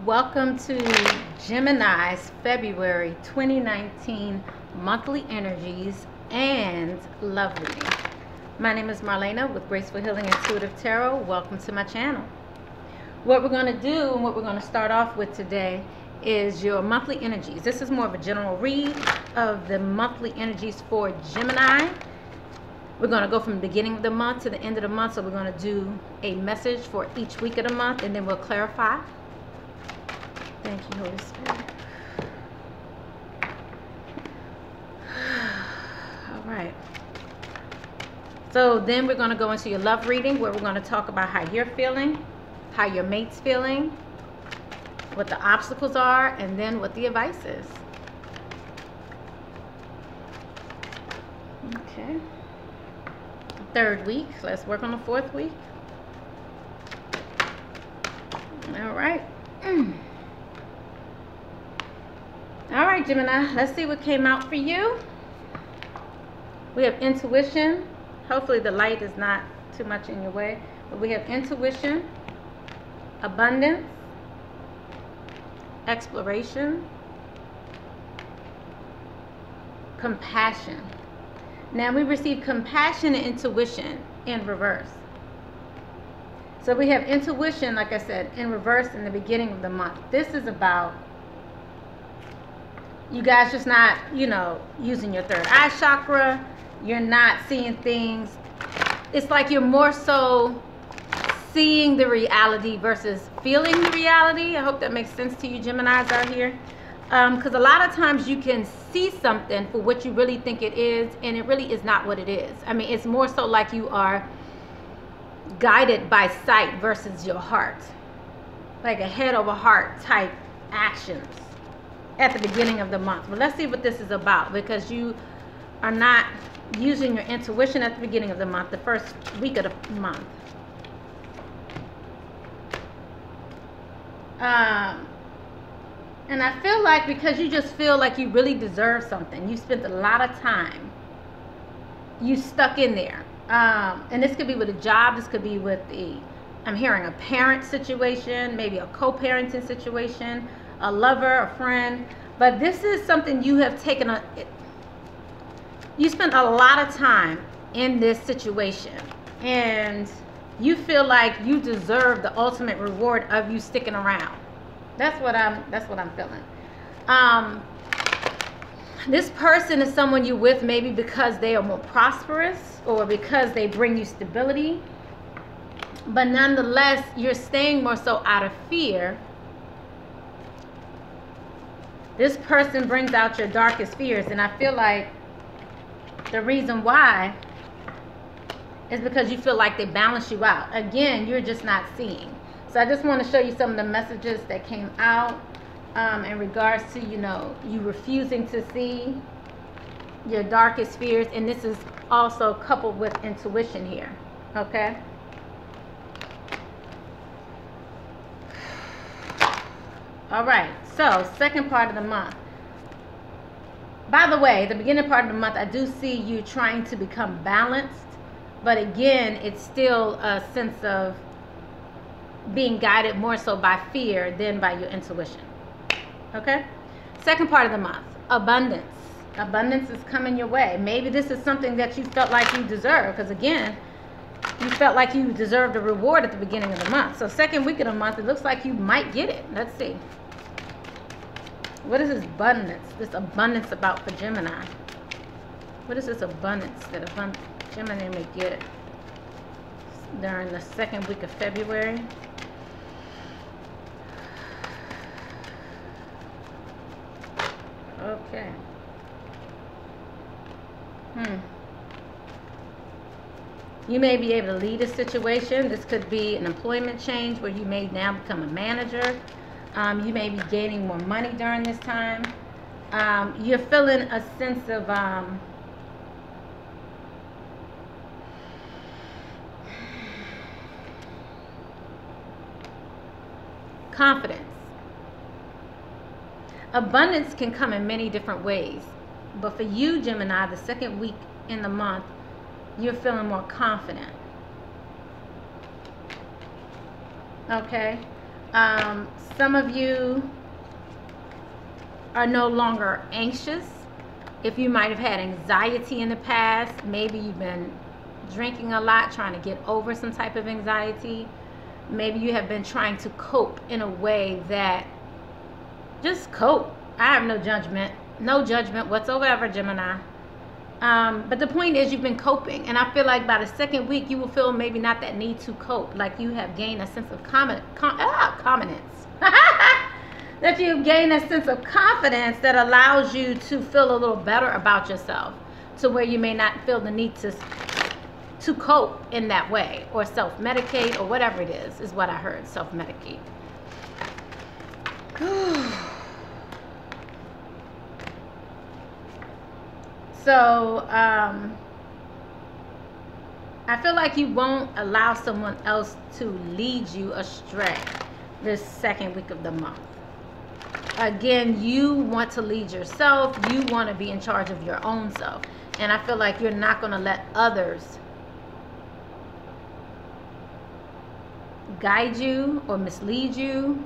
Welcome to Gemini's February 2019 monthly energies and love reading. My name is Marlena with Graceful Healing Intuitive Tarot. Welcome to my channel. What we're going to do and what we're going to start off with today is your monthly energies. This is more of a general read of the monthly energies for Gemini. We're going to go from the beginning of the month to the end of the month. So we're going to do a message for each week of the month, and then we'll clarify. Thank you, Holy Spirit. All right. So then we're going to go into your love reading, where we're going to talk about how you're feeling, how your mate's feeling, what the obstacles are, and then what the advice is. Okay. Third week. Let's work on the fourth week. All right. All right, Gemini, let's see what came out for you. We have intuition. Hopefully the light is not too much in your way. But we have intuition, abundance, exploration, compassion. Now we receive compassion and intuition in reverse. So we have intuition, like I said, in reverse in the beginning of the month. This is about you guys just not, using your third eye chakra. You're not seeing things. It's like you're more so seeing the reality versus feeling the reality. I hope that makes sense to you, Geminis out here. Because a lot of times you can see something for what you really think it is, and it really is not what it is. I mean, it's more so like you are guided by sight versus your heart. Like a head over heart type actions at the beginning of the month. But let's see what this is about, because you are not using your intuition at the beginning of the month, the first week of the month. And I feel like because you just feel like you really deserve something, you spent a lot of time, you stuck in there. And this could be with a job, this could be with I'm hearing a parent situation, maybe a co-parenting situation, a lover, a friend. But this is something you have taken you spent a lot of time in this situation, and you feel like you deserve the ultimate reward of you sticking around. That's what I'm feeling. This person is someone you're with maybe because they are more prosperous or because they bring you stability. But nonetheless, you're staying more so out of fear. This person brings out your darkest fears, and I feel like the reason why is because you feel like they balance you out. Again, you're just not seeing. So I just want to show you some of the messages that came out in regards to, you refusing to see your darkest fears. And this is also coupled with intuition here. Okay? All right. So second part of the month. By the way, the beginning part of the month, I do see you trying to become balanced. But again, it's still a sense of being guided more so by fear than by your intuition. Okay? Second part of the month, abundance. Abundance is coming your way. Maybe this is something that you felt like you deserve, because again, you felt like you deserved a reward at the beginning of the month. So second week of the month, it looks like you might get it. Let's see. What is this abundance about for Gemini? What is this abundance that Gemini may get during the second week of February? Okay. You may be able to lead a situation. This could be an employment change where you may now become a manager. You may be gaining more money during this time. You're feeling a sense of confidence. Abundance can come in many different ways. But for you, Gemini, the second week in the month, you're feeling more confident. Okay? Some of you are no longer anxious. If you might have had anxiety in the past, maybe you've been drinking a lot, trying to get over some type of anxiety. Maybe you have been trying to cope in a way that, just cope. I have no judgment whatsoever, Gemini. But the point is, you've been coping, and I feel like by the second week you will feel maybe not that need to cope, like you have gained a sense of confidence that you've gained a sense of confidence that allows you to feel a little better about yourself, to where you may not feel the need to cope in that way, or self-medicate, or whatever it is what I heard, self-medicate. So I feel like you won't allow someone else to lead you astray this second week of the month. Again, you want to lead yourself. You want to be in charge of your own self. And I feel like you're not going to let others guide you or mislead you.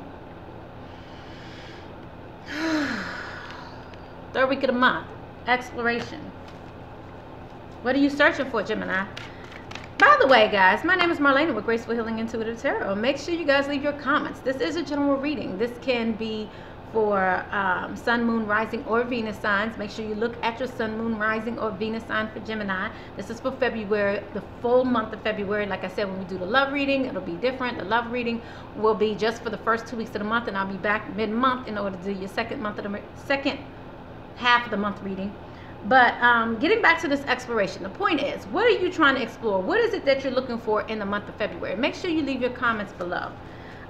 Third week of the month, exploration. What are you searching for, Gemini? By the way, guys, my name is Marlena with Graceful Healing Intuitive Tarot. Make sure you guys leave your comments. This is a general reading. This can be for sun, moon, rising, or Venus signs. Make sure you look at your sun, moon, rising, or Venus sign for Gemini. This is for February, the full month of February. Like I said, when we do the love reading, it'll be different. The love reading will be just for the first 2 weeks of the month, and I'll be back mid-month in order to do your second half of the month reading. But getting back to this exploration, the point is, what are you trying to explore? What is it that you're looking for in the month of February? Make sure you leave your comments below.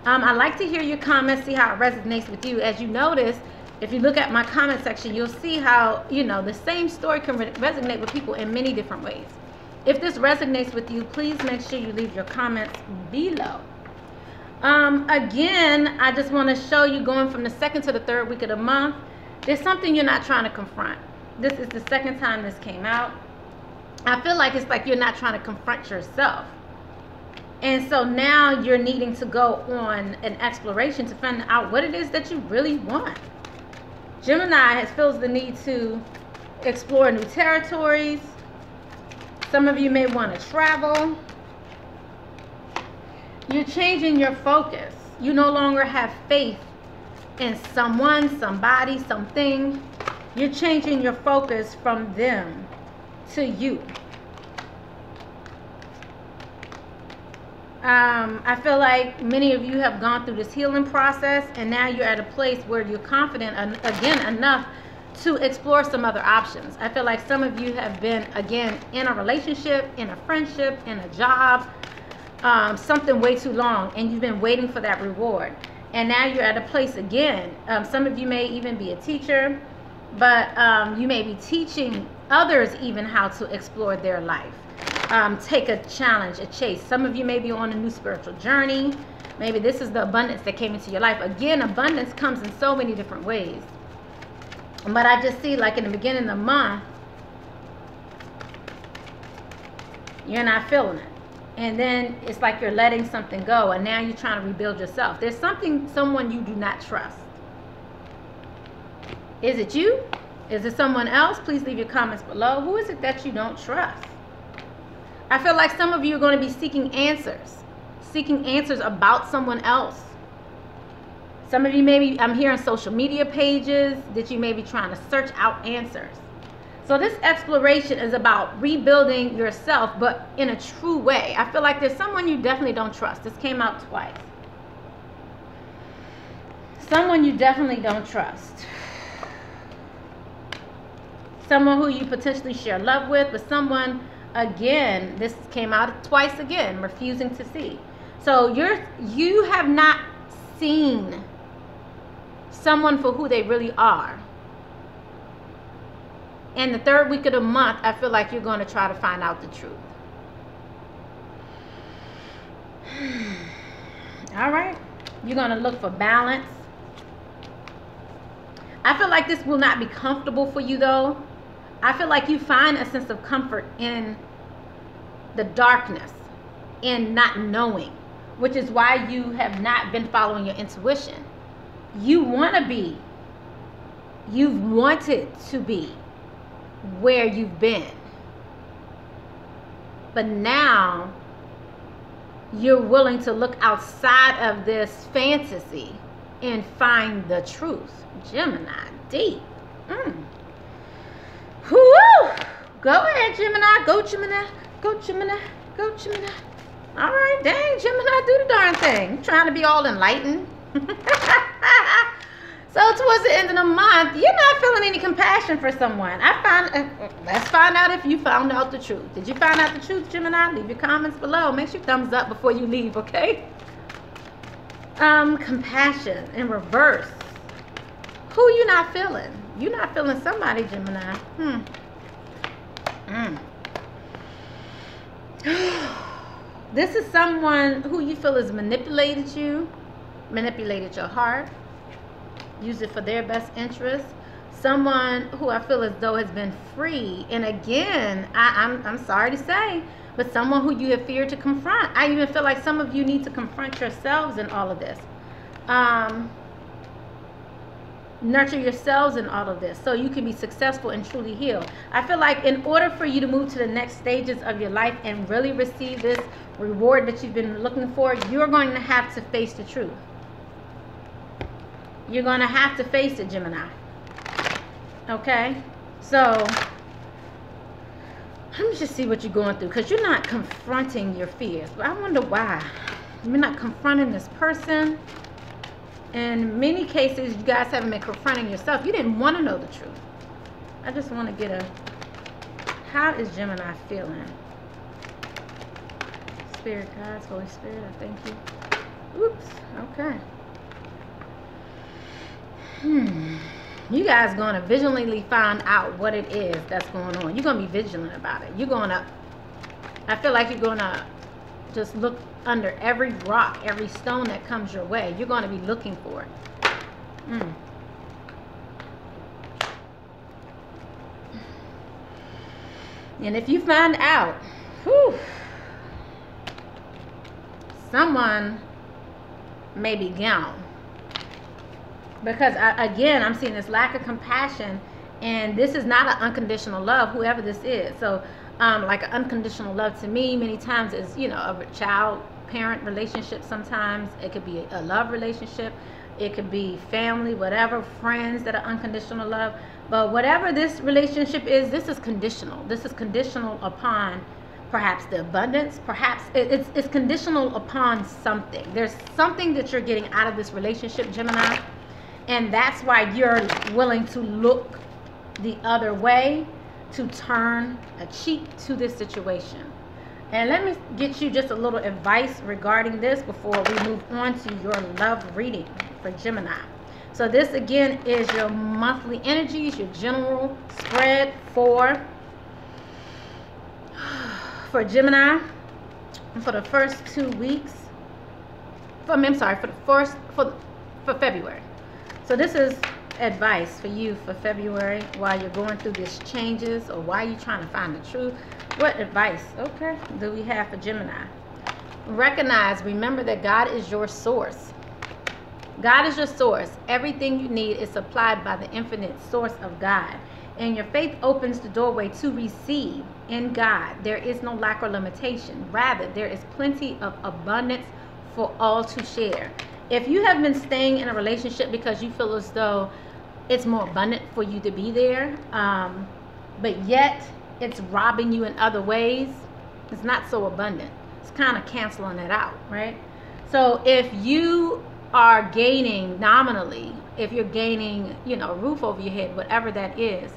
I like to hear your comments, see how it resonates with you. As you notice, if you look at my comment section, you'll see how, you know, the same story can resonate with people in many different ways. If this resonates with you, please make sure you leave your comments below. Again, I just want to show you, going from the second to the third week of the month, there's something you're not trying to confront. This is the second time this came out. I feel like it's like you're not trying to confront yourself. And so now you're needing to go on an exploration to find out what it is that you really want. Gemini feels the need to explore new territories. Some of you may want to travel. You're changing your focus. You no longer have faith in someone, somebody, something. You're changing your focus from them to you. I feel like many of you have gone through this healing process, and now you're at a place where you're confident again enough to explore some other options. I feel like some of you have been, again, in a relationship, in a friendship, in a job, something way too long, and you've been waiting for that reward. And now you're at a place again. Some of you may even be a teacher, but you may be teaching others even how to explore their life. Take a challenge, a chase. Some of you may be on a new spiritual journey. Maybe this is the abundance that came into your life. Again, abundance comes in so many different ways. But I just see, like in the beginning of the month, you're not feeling it. And then it's like you're letting something go, and now you're trying to rebuild yourself. There's someone you do not trust. Is it you? Is it someone else? Please leave your comments below. Who is it that you don't trust? I feel like some of you are going to be seeking answers about someone else. Some of you maybe, I'm hearing social media pages that you may be trying to search out answers. So this exploration is about rebuilding yourself, but in a true way. I feel like there's someone you definitely don't trust. This came out twice. Someone you definitely don't trust. Someone who you potentially share love with, but someone, again, this came out twice again, refusing to see. So you have not seen someone for who they really are. In the third week of the month, I feel like you're going to try to find out the truth. All right. You're going to look for balance. I feel like this will not be comfortable for you, though. I feel like you find a sense of comfort in the darkness, in not knowing which is why you have not been following your intuition. You want to be, you've wanted to be where you've been. But now you're willing to look outside of this fantasy and find the truth. Gemini, deep. Whoo! Go ahead, Gemini. Go, Gemini. Go, Gemini. Go, Gemini. All right, dang, Gemini, do the darn thing. I'm trying to be all enlightened. So towards the end of the month, you're not feeling any compassion for someone. Let's find out if you found out the truth. Did you find out the truth, Gemini? Leave your comments below. Make sure you thumbs up before you leave, okay? Compassion in reverse. Who you not feeling? You're not feeling somebody, Gemini. This is someone who you feel has manipulated you, manipulated your heart, use it for their best interest. Someone who I feel as though has been free. And again, I'm sorry to say, but someone who you have feared to confront. I even feel like some of you need to confront yourselves in all of this. Nurture yourselves in all of this so you can be successful and truly heal. I feel like in order for you to move to the next stages of your life and really receive this reward that you've been looking for, you're going to have to face the truth. You're going to have to face it, Gemini. Okay? So, let me just see what you're going through, because you're not confronting your fears. But I wonder why. You're not confronting this person. In many cases, you guys haven't been confronting yourself. You didn't want to know the truth. I just want to get a... How is Gemini feeling? Spirit guides, Holy Spirit, I thank you. Oops. Okay. You guys going to vigilantly find out what it is that's going on. You're going to be vigilant about it. You're going to... I feel like you're going to just look under every rock, every stone that comes your way. You're going to be looking for it. And if you find out, someone may be gone. Because, again, I'm seeing this lack of compassion. And this is not an unconditional love, whoever this is. So, like an unconditional love to me many times is, you know, a child-parent relationship sometimes. It could be a love relationship. It could be family, whatever, friends that are unconditional love. But whatever this relationship is, this is conditional. This is conditional upon perhaps the abundance. Perhaps it's conditional upon something. There's something that you're getting out of this relationship, Gemini. And that's why you're willing to look the other way, to turn a cheek to this situation. And let me get you just a little advice regarding this before we move on to your love reading for Gemini. So this again is your monthly energies, your general spread for Gemini for the first 2 weeks. For February. So this is advice for you for February while you're going through these changes or while you're trying to find the truth. What advice, okay, do we have for Gemini? Remember that God is your source. God is your source. Everything you need is supplied by the infinite source of God. And your faith opens the doorway to receive in God. There is no lack or limitation. Rather, there is plenty of abundance for all to share. If you have been staying in a relationship because you feel as though it's more abundant for you to be there, but yet it's robbing you in other ways, it's not so abundant. It's kind of canceling it out, right? So if you are gaining nominally, if you're gaining, you know, a roof over your head, whatever that is,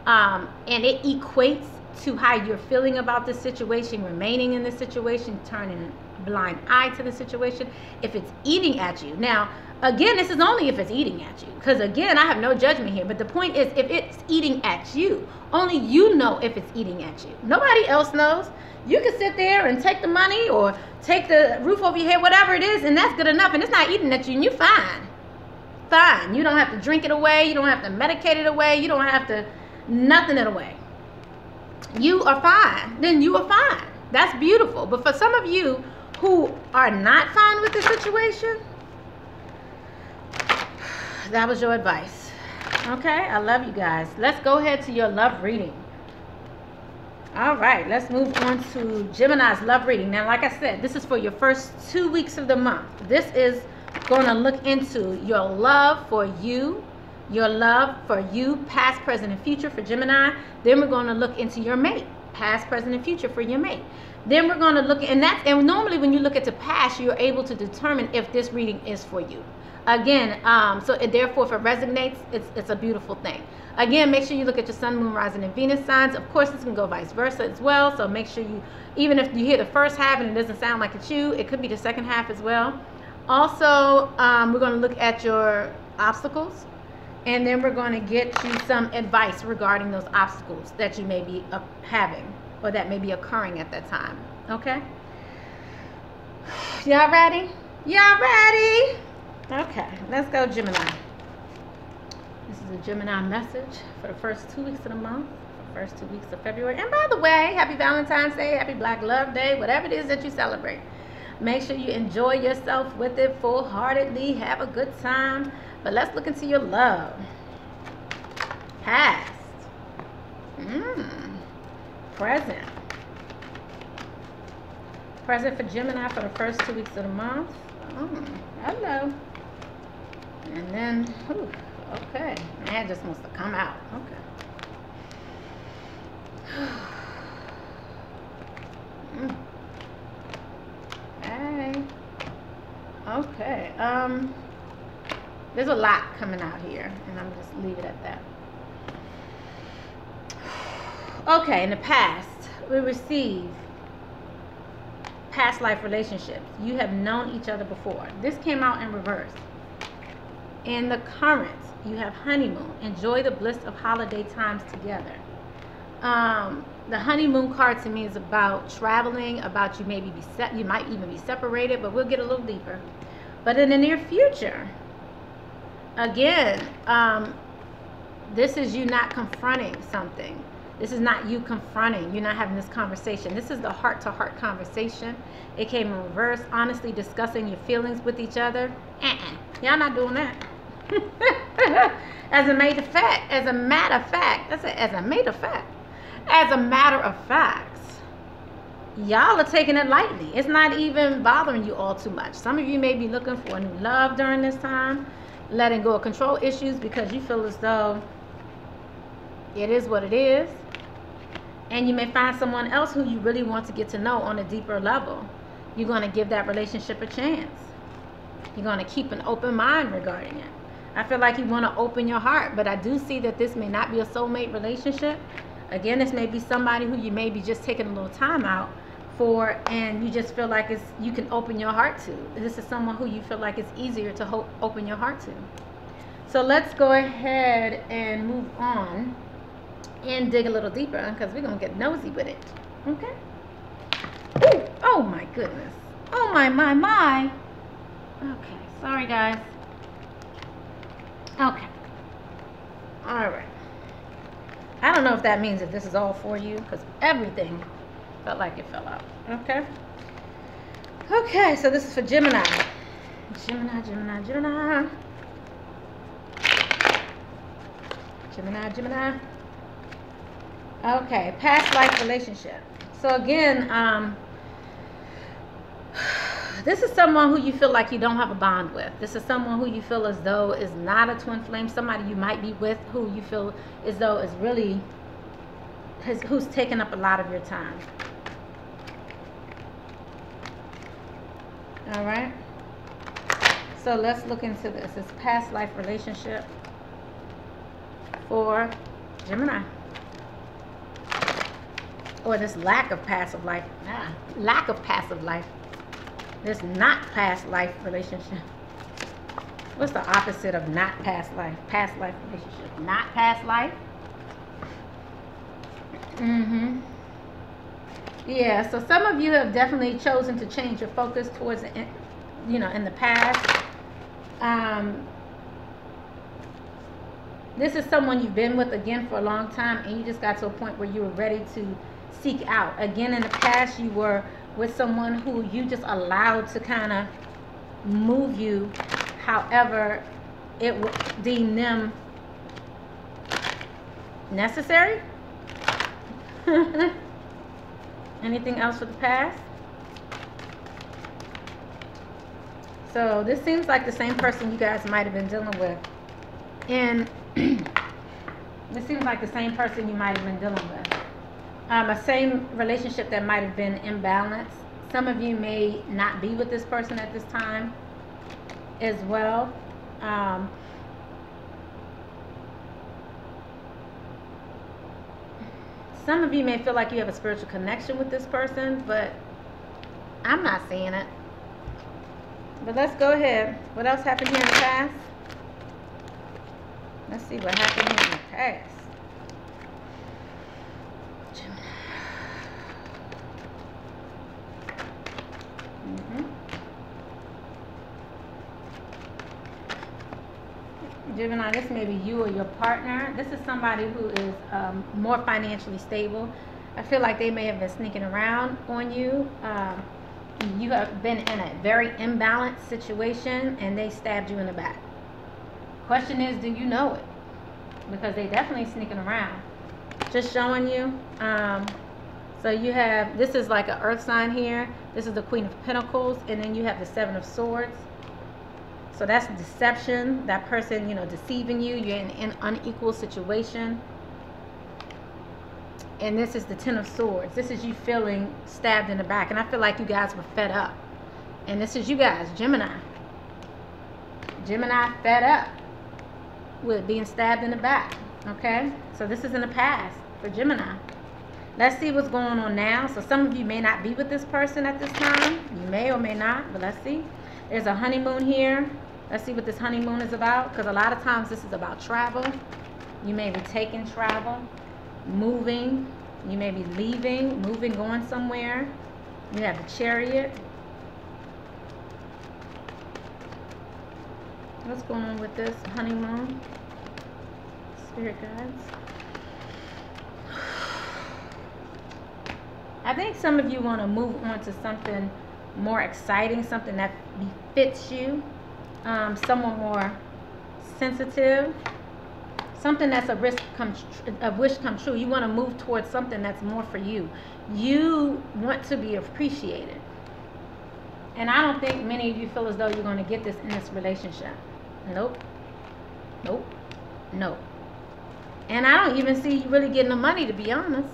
and it equates to how you're feeling about this situation, remaining in this situation, turning a blind eye to the situation, if it's eating at you. Now, again, this is only if it's eating at you, because again, I have no judgment here, but the point is, if it's eating at you, only you know if it's eating at you. Nobody else knows. You can sit there and take the money or take the roof over your head, whatever it is, and that's good enough, and it's not eating at you, and you're fine. Fine. You don't have to drink it away. You don't have to medicate it away. You don't have to nothing it away. You are fine. Then you are fine. That's beautiful. But for some of you who are not fine with the situation, that was your advice. Okay, I love you guys. Let's go ahead to your love reading. All right, let's move on to Gemini's love reading. Now, like I said, this is for your first 2 weeks of the month. This is going to look into your love for you, past, present, and future for Gemini. Then we're going to look into your mate, past, present, and future for your mate. Then we're going to look, and normally when you look at the past, you're able to determine if this reading is for you. Again, therefore, if it resonates, it's a beautiful thing. Again, make sure you look at your sun, moon, rising, and Venus signs. Of course, this can go vice versa as well. So make sure you, even if you hear the first half and it doesn't sound like it's you, it could be the second half as well. Also, we're going to look at your obstacles, and then we're going to get you some advice regarding those obstacles that you may be having or that may be occurring at that time. Okay? Y'all ready? Y'all ready? Okay, let's go Gemini. This is a Gemini message for the first 2 weeks of the month, the first 2 weeks of February. And by the way, happy Valentine's Day, happy Black Love Day, whatever it is that you celebrate. Make sure you enjoy yourself with it full-heartedly. Have a good time. But let's look into your love. Past. Present. Present for Gemini for the first 2 weeks of the month. Hello. And then, okay. That just must have come out. Okay. Hey. Okay. There's a lot coming out here, and I'm just leave it at that. Okay, in the past, we receive past life relationships. You have known each other before. This came out in reverse. In the current, you have honeymoon. Enjoy the bliss of holiday times together. The honeymoon card to me is about traveling, about you maybe you might even be separated, but we'll get a little deeper. But in the near future, again, this is you not confronting something. This is not you confronting. You're not having this conversation. This is the heart-to-heart conversation. It came in reverse. Honestly discussing your feelings with each other. Y'all not doing that. As a matter of fact, y'all are taking it lightly. It's not even bothering you all too much. Some of you may be looking for a new love during this time, letting go of control issues because you feel as though it is what it is. And you may find someone else who you really want to get to know on a deeper level. You're going to give that relationship a chance. You're going to keep an open mind regarding it. I feel like you want to open your heart, but I do see that this may not be a soulmate relationship. Again, this may be somebody who you may be just taking a little time out for, and you just feel like you can open your heart to. This is someone who you feel like it's easier to open your heart to. So let's go ahead and move on and dig a little deeper, because we're going to get nosy with it. Okay? Ooh, oh my goodness. Oh my. Okay, sorry guys. Okay. Alright. I don't know if that means that this is all for you, because everything felt like it fell out. Okay? Okay, so this is for Gemini. Gemini. Okay, past life relationship. So again, this is someone who you feel like you don't have a bond with. This is someone who you feel as though is not a twin flame. Somebody you might be with who you feel as though is really, who's taking up a lot of your time. All right. So let's look into this. It's past life relationship for Gemini. Or this lack of passive life. Lack of passive life. This not past life relationship. What's the opposite of not past life? Past life relationship. Not past life. Yeah, so some of you have definitely chosen to change your focus towards, in the past. This is someone you've been with, again, for a long time, and you just got to a point where you were ready to seek out. Again, in the past, you were with someone who you just allowed to kind of move you however it would deem them necessary. Anything else for the past? So this seems like the same person you guys might have been dealing with. And this seems like the same person you might have been dealing with. A same relationship that might have been imbalanced. Some of you may not be with this person at this time as well. Some of you may feel like you have a spiritual connection with this person, but I'm not seeing it. But let's go ahead. What else happened here in the past? Let's see what happened here in the past. Gemini, this may be you or your partner. This is somebody who is more financially stable. I feel like they may have been sneaking around on you. You have been in a very imbalanced situation and they stabbed you in the back. Question is, do you know it? Because they definitely sneaking around. Just showing you. So you have, this is like an earth sign here. This is the Queen of Pentacles, and then you have the Seven of Swords. So that's deception. That person, you know, deceiving you. You're in an unequal situation. And this is the Ten of Swords. This is you feeling stabbed in the back. And I feel like you guys were fed up. And this is you guys, Gemini. Gemini fed up with being stabbed in the back. Okay? So this is in the past for Gemini. Let's see what's going on now. So some of you may not be with this person at this time. You may or may not, but let's see. There's a honeymoon here. Let's see what this honeymoon is about. Because a lot of times this is about travel. You may be taking travel. Moving. You may be leaving, moving, going somewhere. You have the Chariot. What's going on with this honeymoon? Spirit guides. I think some of you want to move on to something more exciting, something that befits you, someone more sensitive. Something that's a wish come true. You want to move towards something that's more for you. You want to be appreciated. And I don't think many of you feel as though you're going to get this in this relationship. Nope. Nope. Nope. And I don't even see you really getting the money, to be honest.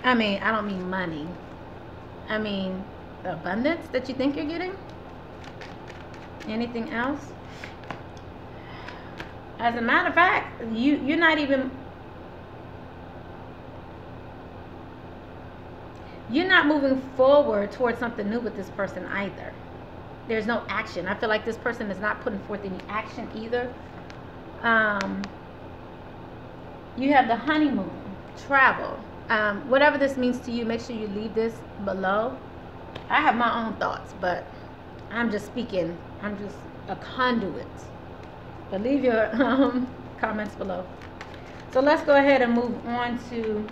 I mean, I don't mean money. I mean the abundance that you think you're getting. Anything else? As a matter of fact, you're not even, you're not moving forward towards something new with this person either. There's no action. I feel like this person is not putting forth any action either. You have the honeymoon, travel. Whatever this means to you, make sure you leave this below. I have my own thoughts, but I'm just speaking. I'm just a conduit. But leave your comments below. So let's go ahead and move on to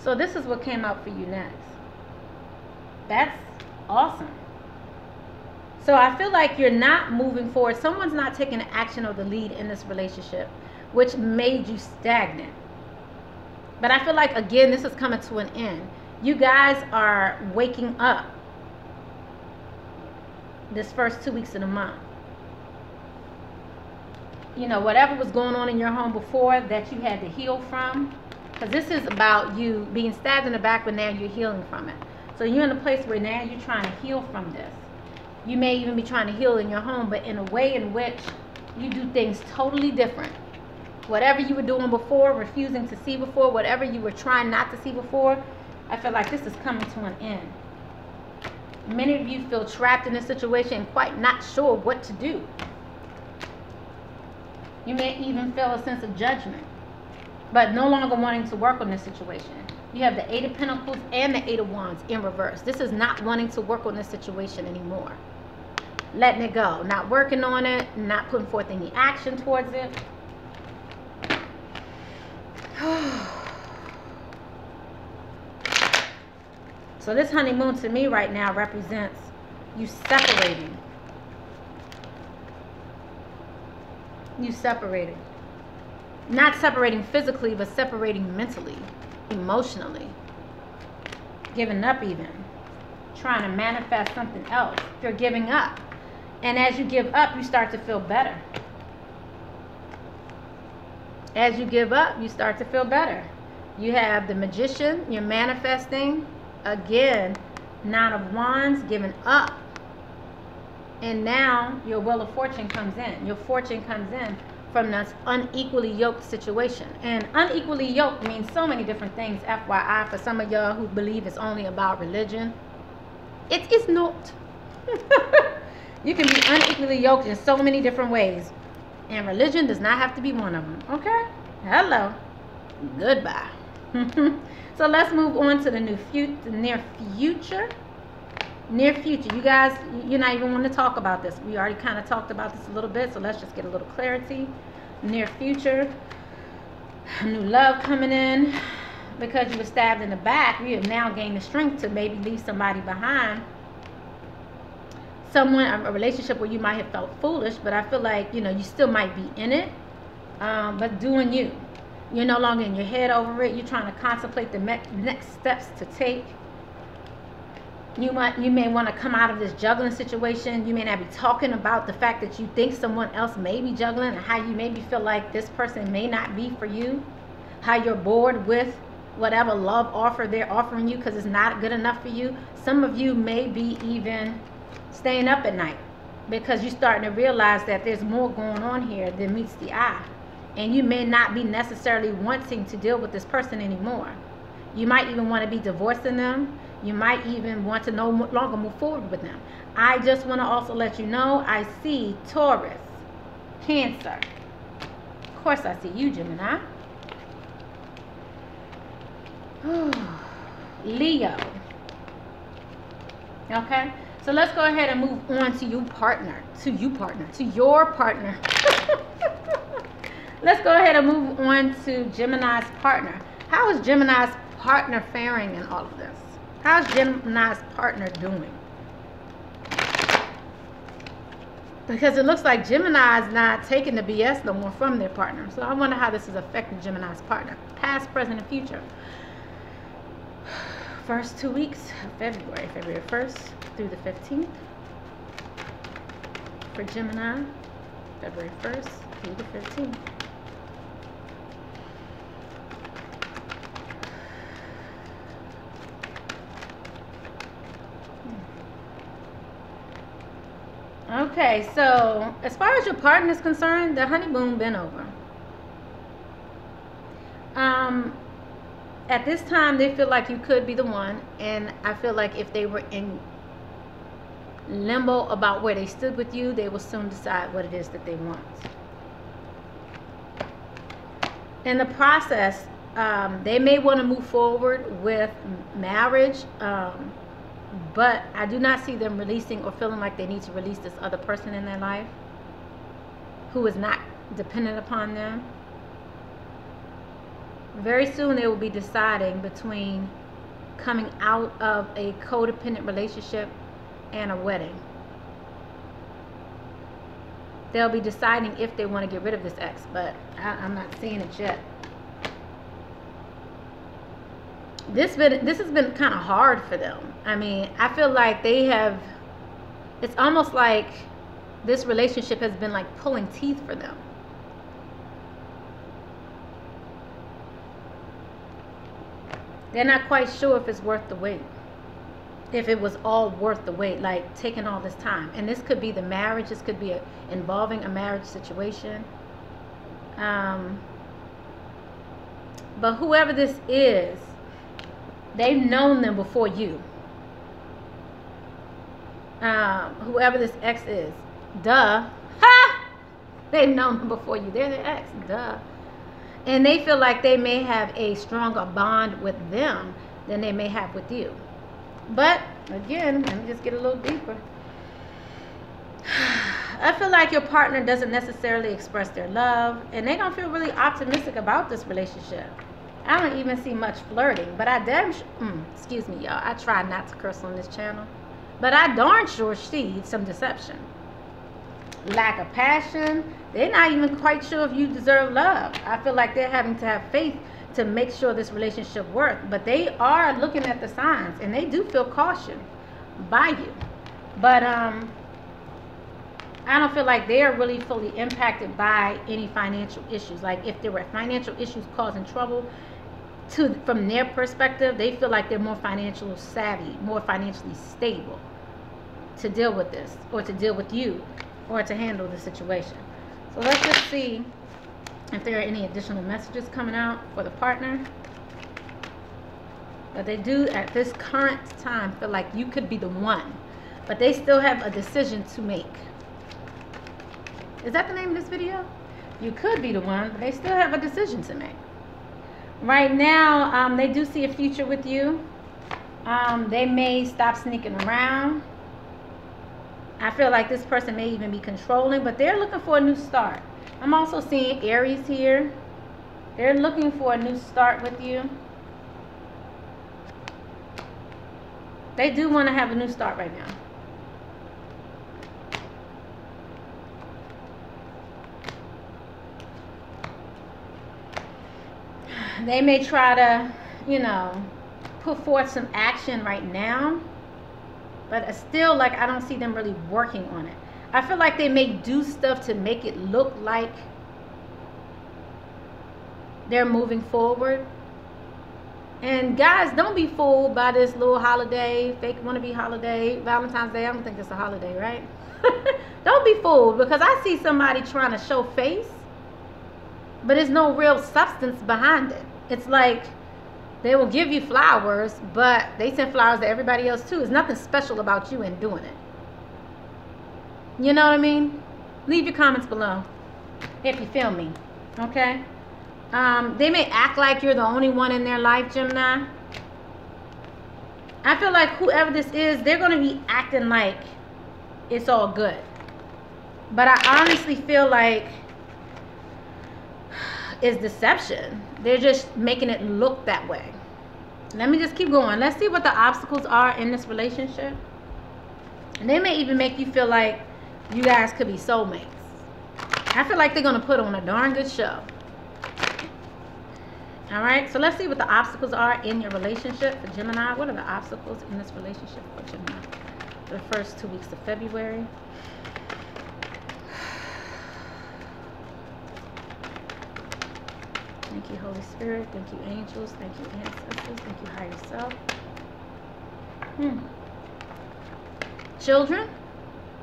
So this is what came out for you next. That's awesome. So I feel like you're not moving forward. Someone's not taking action or the lead in this relationship, which made you stagnant. But I feel like, again, this is coming to an end. You guys are waking up this first 2 weeks of the month. You know, whatever was going on in your home before that you had to heal from. Because this is about you being stabbed in the back, but now you're healing from it. So you're in a place where now you're trying to heal from this. You may even be trying to heal in your home, but in a way in which you do things totally different. Whatever you were doing before, refusing to see before, whatever you were trying not to see before, I feel like this is coming to an end. Many of you feel trapped in this situation and quite not sure what to do. You may even feel a sense of judgment, but no longer wanting to work on this situation. You have the Eight of Pentacles and the Eight of Wands in reverse. This is not wanting to work on this situation anymore. letting it go, not working on it, not putting forth any action towards it. So this honeymoon to me right now represents you separating. You separating. Not separating physically, but separating mentally, emotionally. Giving up even. Trying to manifest something else. You're giving up. And as you give up, you start to feel better. As you give up, you start to feel better. You have the Magician, you're manifesting. Again, Nine of Wands, giving up. And now your Wheel of Fortune comes in. Your fortune comes in from this unequally yoked situation. And unequally yoked means so many different things, FYI, for some of y'all who believe it's only about religion. It is not. You can be unequally yoked in so many different ways. And religion does not have to be one of them. Okay? Hello. Goodbye. So let's move on to the near future. Near future. You guys, you're not even want to talk about this. We already kind of talked about this a little bit, so let's just get a little clarity. Near future. New love coming in. Because you were stabbed in the back, you have now gained the strength to maybe leave somebody behind. Someone, a relationship where you might have felt foolish, but I feel like, you know, you still might be in it, but doing you. You're no longer in your head over it. You're trying to contemplate the next steps to take. You may want to come out of this juggling situation. You may not be talking about the fact that you think someone else may be juggling, and how you maybe feel like this person may not be for you. How you're bored with whatever love offer they're offering you because it's not good enough for you. Some of you may be even staying up at night because you're starting to realize that there's more going on here than meets the eye. And you may not be necessarily wanting to deal with this person anymore. You might even want to be divorcing them. You might even want to no longer move forward with them. I just want to also let you know, I see Taurus, Cancer. Of course I see you, Gemini. Leo. Okay, so let's go ahead and move on to your partner. To your partner. Let's go ahead and move on to Gemini's partner. How is Gemini's partner faring in all of this? How's Gemini's partner doing? Because it looks like Gemini is not taking the BS no more from their partner. So I wonder how this is affecting Gemini's partner. Past, present, and future. First 2 weeks of February. February 1st through the 15th. For Gemini. February 1st through the 15th. Okay, so as far as your partner is concerned, the honeymoon been over. At this time, they feel like you could be the one, and I feel like if they were in limbo about where they stood with you, they will soon decide what it is that they want. In the process, they may want to move forward with marriage, but I do not see them releasing or feeling like they need to release this other person in their life who is not dependent upon them. Very soon they will be deciding between coming out of a codependent relationship and a wedding. They'll be deciding if they want to get rid of this ex, but I'm not seeing it yet. This has been kind of hard for them. I mean, I feel like they have, it's almost like this relationship has been like pulling teeth for them. They're not quite sure if it's worth the wait. If it was all worth the wait, like taking all this time. And this could be the marriage. This could be involving a marriage situation. But whoever this is, they've known them before you. Whoever this ex is. Duh. Ha! They've known them before you. They're the ex. Duh. And they feel like they may have a stronger bond with them than they may have with you. But, again, let me just get a little deeper. I feel like your partner doesn't necessarily express their love, and they don't feel really optimistic about this relationship. I don't even see much flirting, but I damn excuse me, y'all. I try not to curse on this channel, but I darn sure see some deception. Lack of passion. They're not even quite sure if you deserve love. I feel like they're having to have faith to make sure this relationship works, but they are looking at the signs, and they do feel cautioned by you. But I don't feel like they are really fully impacted by any financial issues. Like if there were financial issues causing trouble, from their perspective, they feel like they're more financially savvy, more financially stable to deal with this, or to deal with you, or to handle the situation. So let's just see if there are any additional messages coming out for the partner. But they do at this current time feel like you could be the one, but they still have a decision to make. Is that the name of this video? You could be the one, but they still have a decision to make. Right now, they do see a future with you. They may stop sneaking around. I feel like this person may even be controlling, but they're looking for a new start. I'm also seeing Aries here. They're looking for a new start with you. They do want to have a new start right now. They may try to, you know, put forth some action right now, but still, like, I don't see them really working on it. I feel like they may do stuff to make it look like they're moving forward. And guys, don't be fooled by this little holiday, fake wannabe holiday, Valentine's Day. I don't think it's a holiday, right? Don't be fooled, because I see somebody trying to show face, but there's no real substance behind it. It's like they will give you flowers, but they send flowers to everybody else too. There's nothing special about you in doing it. You know what I mean? Leave your comments below if you feel me, okay? They may act like you're the only one in their life, Gemini. I feel like whoever this is, they're going to be acting like it's all good. But I honestly feel like it's deception. They're just making it look that way. Let me just keep going. Let's see what the obstacles are in this relationship. And they may even make you feel like you guys could be soulmates. I feel like they're going to put on a darn good show. All right, so let's see what the obstacles are in your relationship for Gemini. What are the obstacles in this relationship for Gemini for the first 2 weeks of February? Thank you, Holy Spirit. Thank you, angels. Thank you, ancestors. Thank you, higher self. Children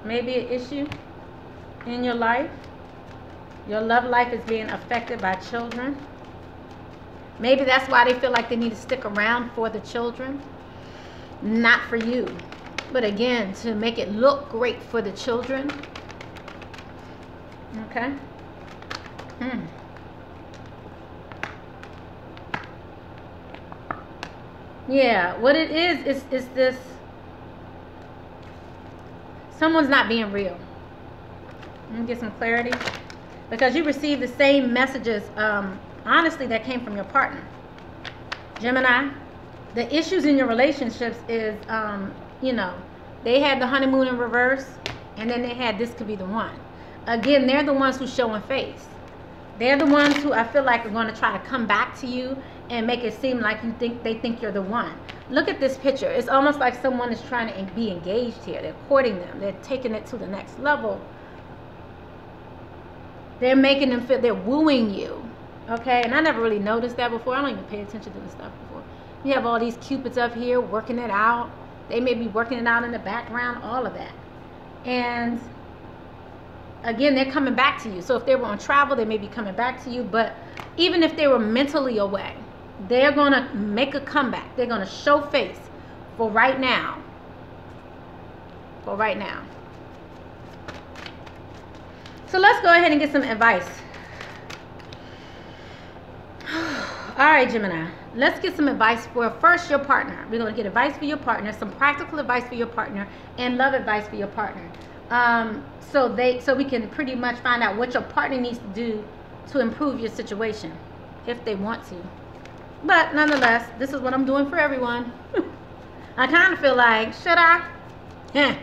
may be an issue in your life. Your love life is being affected by children. Maybe that's why they feel like they need to stick around for the children. Not for you, but again, to make it look great for the children. Okay. Yeah, what it is this. Someone's not being real. Let me get some clarity. Because you receive the same messages, honestly, that came from your partner. Gemini, the issues in your relationships is, you know, they had the honeymoon in reverse, and then they had this could be the one. Again, they're the ones who showing face. They're the ones who I feel like are going to try to come back to you and make it seem like they think you're the one. Look at this picture. It's almost like someone is trying to be engaged here. They're courting them. They're taking it to the next level. They're making them feel they're wooing you. Okay, and I never really noticed that before. I don't even pay attention to this stuff before. You have all these cupids up here working it out. They may be working it out in the background, all of that. And again, they're coming back to you. So if they were on travel, they may be coming back to you. But even if they were mentally away, they're going to make a comeback. They're going to show face for right now. For right now. So let's go ahead and get some advice. All right, Gemini. Let's get some advice for first your partner. We're going to get advice for your partner, some practical advice for your partner, and love advice for your partner. So we can pretty much find out what your partner needs to do to improve your situation, if they want to. But nonetheless, this is what I'm doing for everyone. I kind of feel like, should I? Yeah.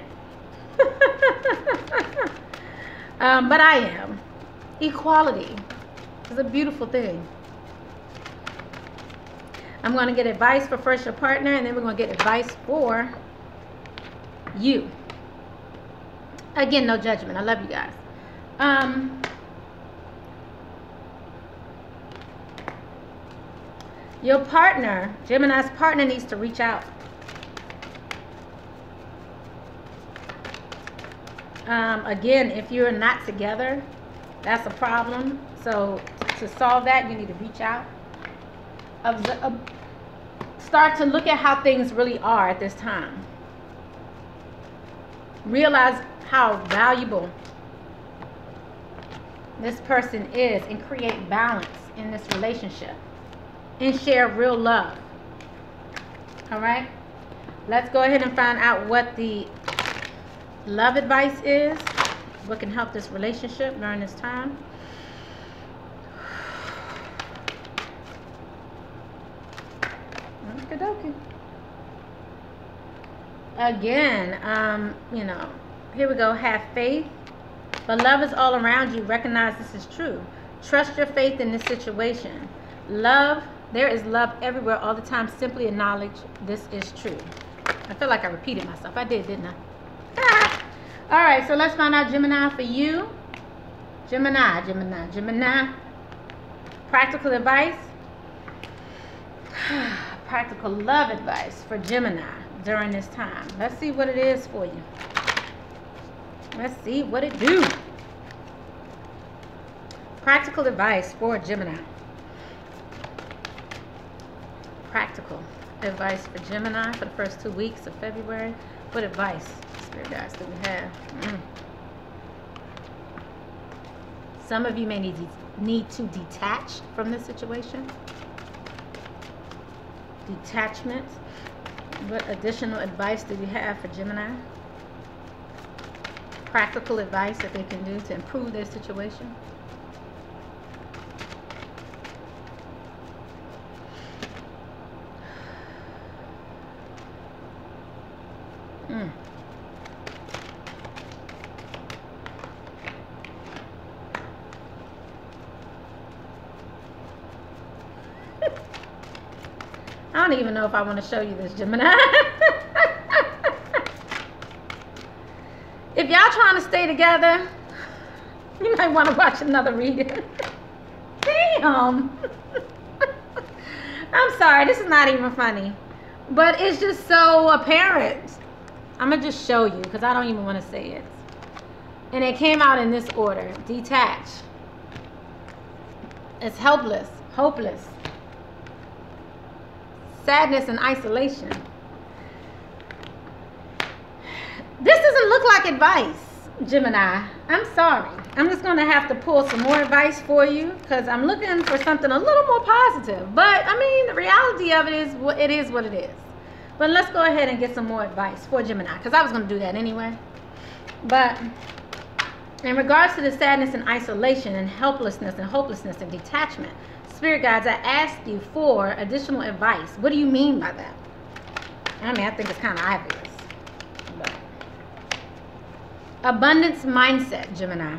But I am. Equality is a beautiful thing. I'm going to get advice for first your partner, and then we're going to get advice for you. Again, no judgment. I love you guys. Your partner, Gemini's partner, needs to reach out. Again, if you're not together, that's a problem. So to solve that, you need to reach out. Start to look at how things really are at this time. Realize how valuable this person is, and create balance in this relationship and share real love. All right, let's go ahead and find out what the love advice is, what can help this relationship during this time. Okie-dokie. Again, you know, here we go. Have faith, but love is all around you. Recognize this is true. Trust your faith in this situation. Love, there is love everywhere all the time. Simply acknowledge this is true. I feel like I repeated myself. I did, didn't I? All right, so let's find out Gemini for you. Gemini. Practical advice. Practical love advice for Gemini during this time. Let's see what it is for you. Let's see what it do. Practical advice for Gemini. Practical advice for Gemini for the first 2 weeks of February. What advice, Spirit guides, do we have? Some of you may need to detach from this situation. Detachment. What additional advice do we have for Gemini? Practical advice that they can do to improve their situation. I don't even know if I want to show you this, Gemini. If y'all trying to stay together, you might want to watch another reading. Damn. I'm sorry, this is not even funny. But it's just so apparent. I'm going to just show you because I don't even want to say it. And it came out in this order. Detach. It's helpless, hopeless. Sadness and isolation. This doesn't look like advice, Gemini. I'm sorry. I'm just going to have to pull some more advice for you because I'm looking for something a little more positive. But, I mean, the reality of it is what it is. But let's go ahead and get some more advice for Gemini because I was going to do that anyway. But in regards to the sadness and isolation and helplessness and hopelessness and detachment, Spirit guides, I asked you for additional advice. What do you mean by that? I mean, I think it's kind of obvious. But abundance mindset, Gemini.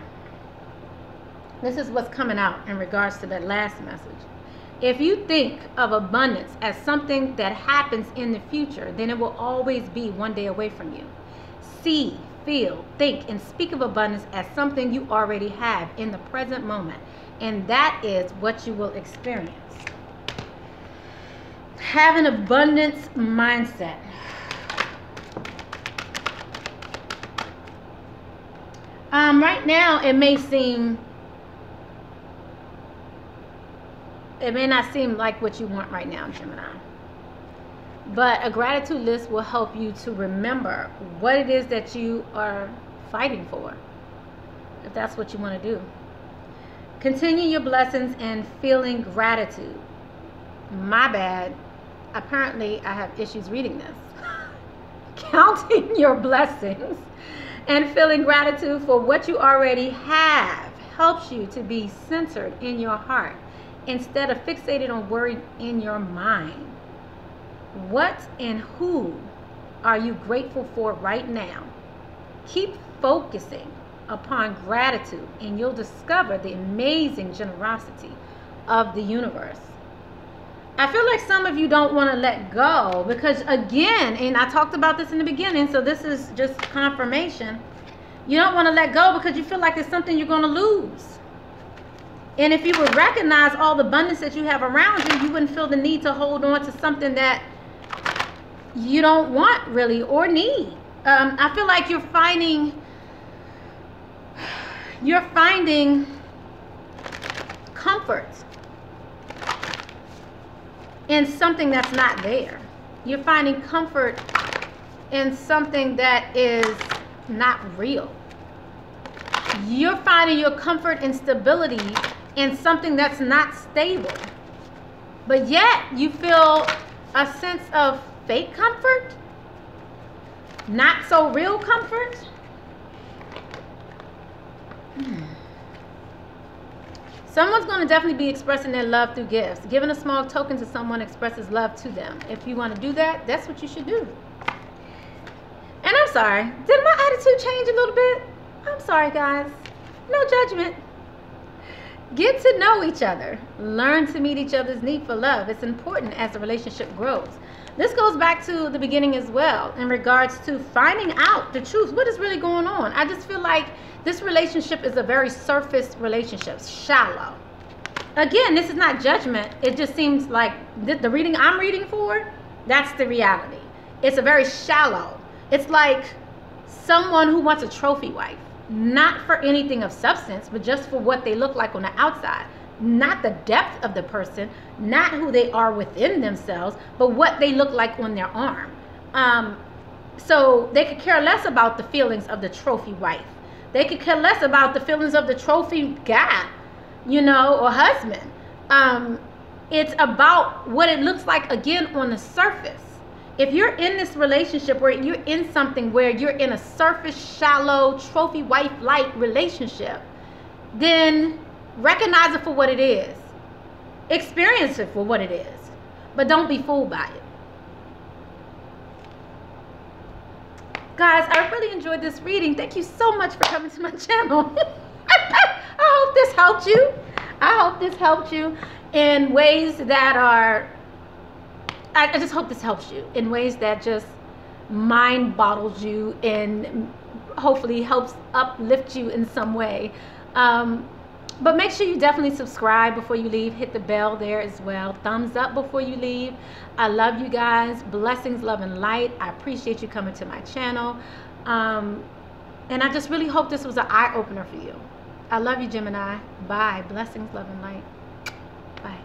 This is what's coming out in regards to that last message. If you think of abundance as something that happens in the future, then it will always be one day away from you. See, feel, think, and speak of abundance as something you already have in the present moment. And that is what you will experience. Have an abundance mindset. Right now, it may not seem like what you want right now, Gemini. But a gratitude list will help you to remember what it is that you are fighting for, if that's what you want to do. Continue your blessings and feeling gratitude. My bad. Apparently, I have issues reading this. Counting your blessings And feeling gratitude for what you already have helps you to be centered in your heart instead of fixated on worry in your mind. What and who are you grateful for right now? Keep focusing upon gratitude and you'll discover the amazing generosity of the universe. I feel like some of you don't want to let go because, again, and I talked about this in the beginning, so this is just confirmation. You don't want to let go because you feel like it's something you're going to lose. And if you would recognize all the abundance that you have around you, you wouldn't feel the need to hold on to something that you don't want really or need. I feel like you're finding comfort in something that's not there. You're finding comfort in something that is not real. You're finding your comfort and stability in something that's not stable. But yet you feel a sense of fake comfort, not so real comfort. Someone's going to definitely be expressing their love through gifts. Giving a small token to someone expresses love to them. If you want to do that, that's what you should do. And I'm sorry, did my attitude change a little bit? I'm sorry, guys. No judgment. Get to know each other. Learn to meet each other's need for love. It's important as the relationship grows. This goes back to the beginning as well in regards to finding out the truth. What is really going on? I just feel like this relationship is a very surface relationship, shallow. Again, this is not judgment. It just seems like the reading I'm reading for, that's the reality. It's a very shallow. It's like someone who wants a trophy wife, not for anything of substance, but just for what they look like on the outside. Not the depth of the person, not who they are within themselves, but what they look like on their arm. So they could care less about the feelings of the trophy wife. They could care less about the feelings of the trophy guy, you know, or husband. It's about what it looks like, again, on the surface. If you're in this relationship where you're in something where you're in a surface, shallow, trophy wife-like relationship, then recognize it for what it is. Experience it for what it is. But don't be fooled by it. Guys, I really enjoyed this reading. Thank you so much for coming to my channel. I hope this helped you. I hope this helped you in ways that are... I just hope this helps you in ways that just mind boggles you and hopefully helps uplift you in some way. But make sure you definitely subscribe before you leave. Hit the bell there as well. Thumbs up before you leave. I love you guys. Blessings, love, and light. I appreciate you coming to my channel. And I just really hope this was an eye-opener for you. I love you, Gemini. Bye. Blessings, love, and light. Bye.